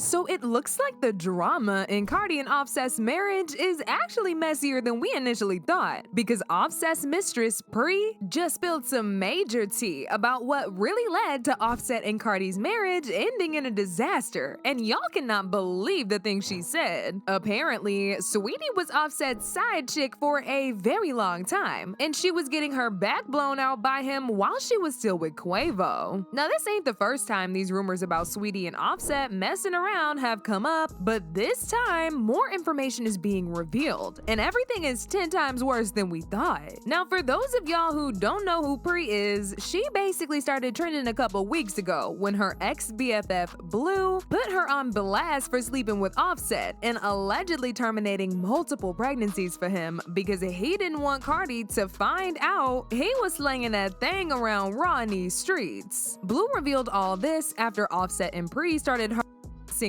So it looks like the drama in Cardi and Offset's marriage is actually messier than we initially thought, because Offset's mistress, Pree, just spilled some major tea about what really led to Offset and Cardi's marriage ending in a disaster, and y'all cannot believe the things she said. Apparently, Saweetie was Offset's side chick for a very long time, and she was getting her back blown out by him while she was still with Quavo. Now, this ain't the first time these rumors about Saweetie and Offset messing around have come up, but this time more information is being revealed, and everything is 10 times worse than we thought. Now, for those of y'all who don't know who Pree is, she basically started trending a couple weeks ago when her ex-BFF Blue put her on blast for sleeping with Offset and allegedly terminating multiple pregnancies for him because he didn't want Cardi to find out he was slanging that thing around raw in these streets. Blue revealed all this after Offset and Pree started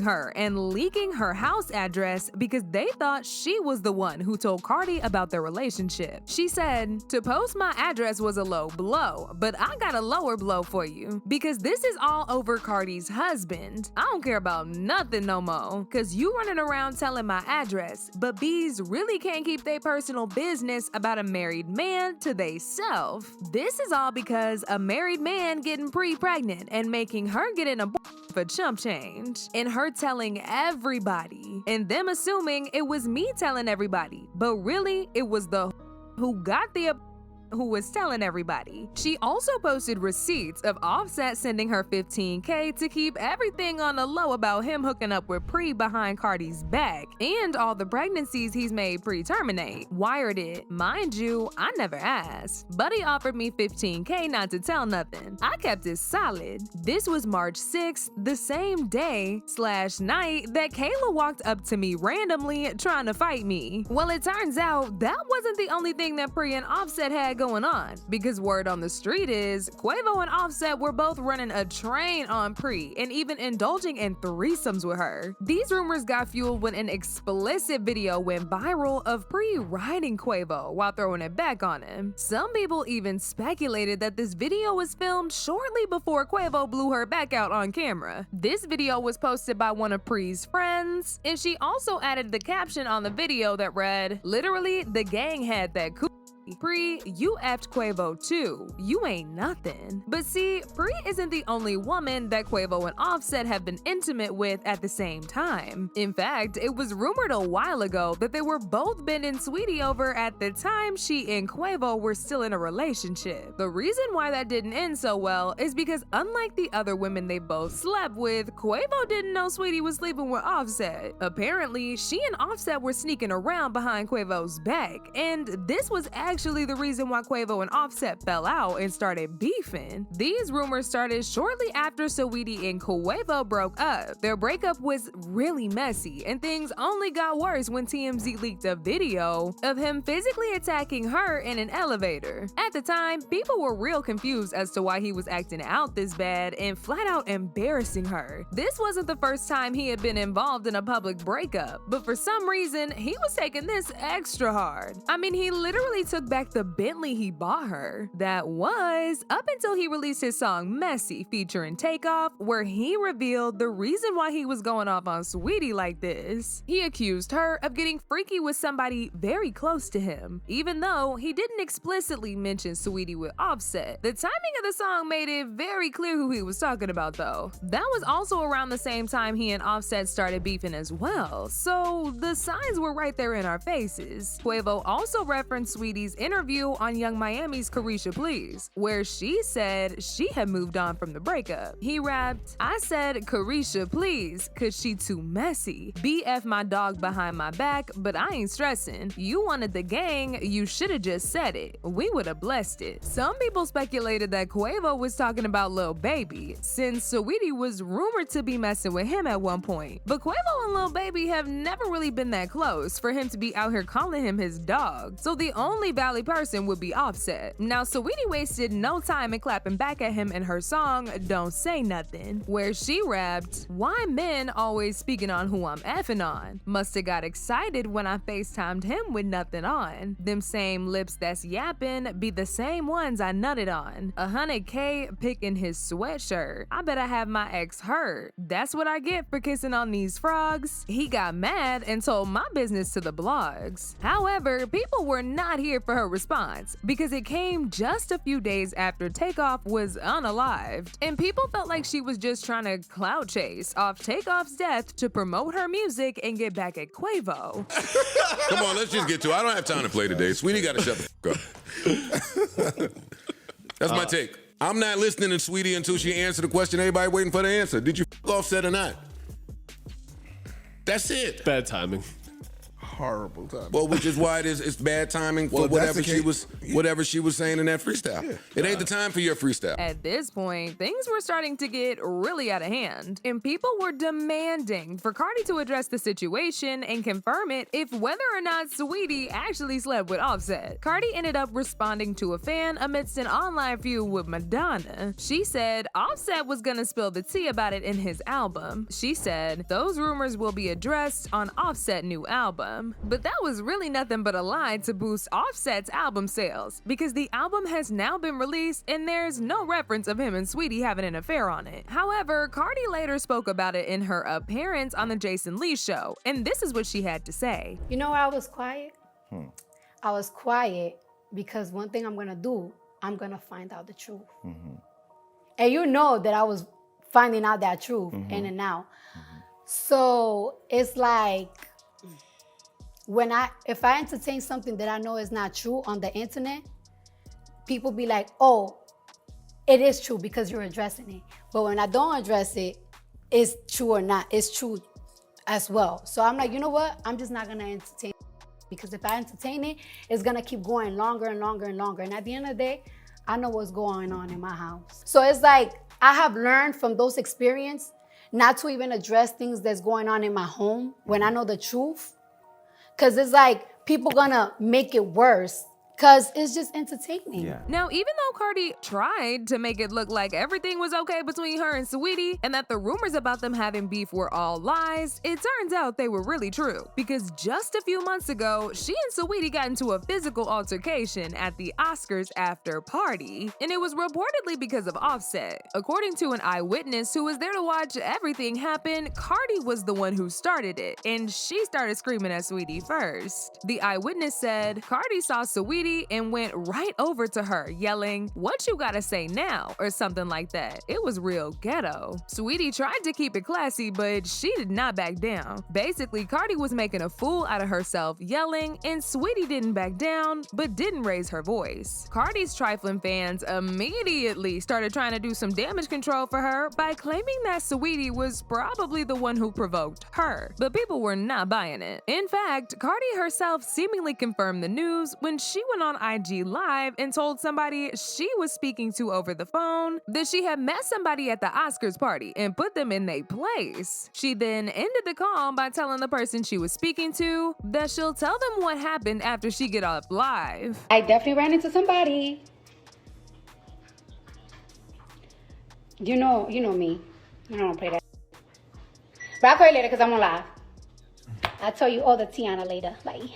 her and leaking her house address because they thought she was the one who told Cardi about their relationship. She said, "To post my address was a low blow, but I got a lower blow for you because this is all over Cardi's husband. I don't care about nothing no more, cause you running around telling my address, but bees really can't keep their personal business about a married man to theyself. This is all because a married man getting pregnant and making her get an abortion for chump change, and her telling everybody, and them assuming it was me telling everybody, but really it was the who got the who was telling everybody." She also posted receipts of Offset sending her $15K to keep everything on the low about him hooking up with Pree behind Cardi's back and all the pregnancies he's made Pree terminate. Wired it. Mind you, I never asked. Buddy offered me $15K not to tell nothing. I kept it solid. This was March 6th, the same day/night that Kayla walked up to me randomly trying to fight me. Well, it turns out that wasn't the only thing that Pree and Offset had going on, because word on the street is Quavo and Offset were both running a train on Pree and even indulging in threesomes with her. These rumors got fueled when an explicit video went viral of Pree riding Quavo while throwing it back on him. Some people even speculated that this video was filmed shortly before Quavo blew her back out on camera. This video was posted by one of Pree's friends, and she also added the caption on the video that read, "Literally, the gang had that cool. Pree, you effed Quavo too. You ain't nothing." But see, Pree isn't the only woman that Quavo and Offset have been intimate with at the same time. In fact, it was rumored a while ago that they were both bending Saweetie over at the time she and Quavo were still in a relationship. The reason why that didn't end so well is because unlike the other women they both slept with, Quavo didn't know Saweetie was sleeping with Offset. Apparently, she and Offset were sneaking around behind Quavo's back, and this was actually the reason why Quavo and Offset fell out and started beefing. These rumors started shortly after Saweetie and Quavo broke up. Their breakup was really messy, and things only got worse when TMZ leaked a video of him physically attacking her in an elevator. At the time, people were real confused as to why he was acting out this bad and flat out embarrassing her. This wasn't the first time he had been involved in a public breakup, but for some reason, he was taking this extra hard. I mean, he literally took back the Bentley he bought her. That was up until he released his song Messy featuring Takeoff, where he revealed the reason why he was going off on Saweetie like this. He accused her of getting freaky with somebody very close to him, even though he didn't explicitly mention Saweetie with Offset. The timing of the song made it very clear who he was talking about though. That was also around the same time he and Offset started beefing as well, so the signs were right there in our faces. Quavo also referenced Saweetie's interview on Young Miami's Carisha Please, where she said she had moved on from the breakup. He rapped, "I said Carisha please, cause she too messy. BF my dog behind my back, but I ain't stressing. You wanted the gang, you should've just said it. We would've blessed it." Some people speculated that Quavo was talking about Lil Baby, since Saweetie was rumored to be messing with him at one point. But Quavo and Lil Baby have never really been that close for him to be out here calling him his dog. So the only valid alley person would be Offset. Now, Saweetie wasted no time in clapping back at him in her song Don't Say Nothing, where she rapped, "Why men always speaking on who I'm effing on? Musta got excited when I FaceTimed him with nothing on. Them same lips that's yapping be the same ones I nutted on. 100K picking his sweatshirt. I bet I have my ex hurt. That's what I get for kissing on these frogs." He got mad and told my business to the blogs. However, people were not here for her response because it came just a few days after Takeoff was unalived, and people felt like she was just trying to clout chase off Takeoff's death to promote her music and get back at Quavo. Come on, let's just get to it. I don't have time to play today. Saweetie got to shut the fuck up. That's my take. I'm not listening to Saweetie until she answered the question everybody waiting for the answer. Did you Offset or not? That's it. Bad timing. Horrible timing. Well, which is why it's bad timing for whatever she was saying in that freestyle. Yeah. It ain't the time for your freestyle. At this point, things were starting to get really out of hand, and people were demanding for Cardi to address the situation and confirm it if whether or not Saweetie actually slept with Offset. Cardi ended up responding to a fan amidst an online feud with Madonna. She said Offset was gonna spill the tea about it in his album. She said, "Those rumors will be addressed on Offset's new album." But that was really nothing but a lie to boost Offset's album sales, because the album has now been released and there's no reference of him and Saweetie having an affair on it. However, Cardi later spoke about it in her appearance on the Jason Lee show, and this is what she had to say. You know why I was quiet? I was quiet because one thing I'm gonna do, I'm gonna find out the truth. And you know that I was finding out that truth in and out. So it's like, if I entertain something that I know is not true on the internet, people be like, "Oh, it is true because you're addressing it." But when I don't address it, it's true or not, it's true as well. So I'm like, you know what? I'm just not gonna entertain it, because if I entertain it, it's gonna keep going longer and longer and longer. And at the end of the day, I know what's going on in my house. So it's like, I have learned from those experiences not to even address things that's going on in my home when I know the truth. Because it's like, people gonna make it worse because it's just entertaining. Yeah. Now, even though Cardi tried to make it look like everything was okay between her and Saweetie, and that the rumors about them having beef were all lies, it turns out they were really true. Because just a few months ago, she and Saweetie got into a physical altercation at the Oscars after party, and it was reportedly because of Offset. According to an eyewitness who was there to watch everything happen, Cardi was the one who started it, and she started screaming at Saweetie first. The eyewitness said Cardi saw Saweetie and went right over to her, yelling, "What you gotta say now?" or something like that. It was real ghetto. Saweetie tried to keep it classy, but she did not back down. Basically, Cardi was making a fool out of herself, yelling, and Saweetie didn't back down, but didn't raise her voice. Cardi's trifling fans immediately started trying to do some damage control for her by claiming that Saweetie was probably the one who provoked her, but people were not buying it. In fact, Cardi herself seemingly confirmed the news when she went on IG Live and told somebody she was speaking to over the phone that she had met somebody at the Oscars party and put them in their place. She then ended the call by telling the person she was speaking to that she'll tell them what happened after she get off live. I definitely ran into somebody. You know me. I don't play that. But I'll call you later because I'm on live. I'll tell you all the tea on it later. Bye.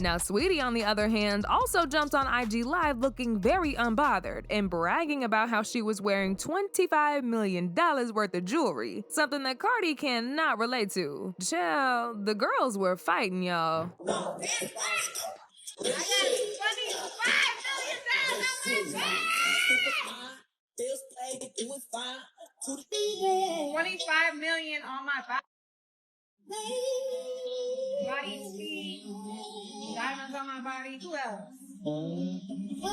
Now, Saweetie, on the other hand, also jumped on IG Live looking very unbothered and bragging about how she was wearing $25 million worth of jewelry, something that Cardi cannot relate to. Child, the girls were fighting, y'all. I got $25 million. $25 million on my body. Body speed, diamonds on my body. Who else?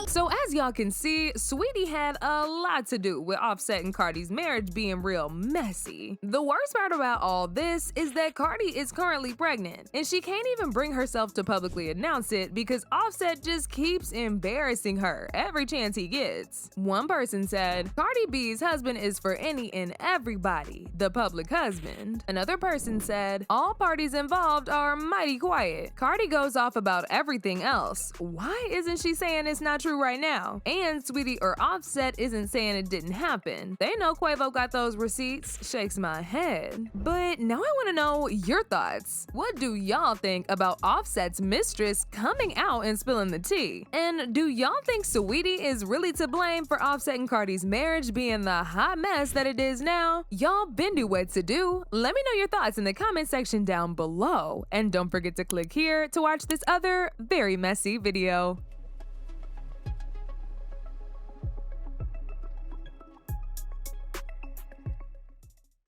So as y'all can see, Saweetie had a lot to do with Offset and Cardi's marriage being real messy. The worst part about all this is that Cardi is currently pregnant, and she can't even bring herself to publicly announce it because Offset just keeps embarrassing her every chance he gets. One person said, "Cardi B's husband is for any and everybody, the public husband." Another person said, "All parties involved are mighty quiet. Cardi goes off about everything else. Why isn't she saying it's not true right now? And Saweetie or Offset isn't saying it didn't happen. They know Quavo got those receipts. Shakes my head. But now I want to know your thoughts. What do y'all think about Offset's Mistress coming out and spilling the tea? And do y'all think Saweetie is really to blame for Offset and Cardi's marriage being the hot mess that it is now? Y'all been do what to do. Let me know your thoughts in the comment section down below. And don't forget to click here to watch this other very messy video.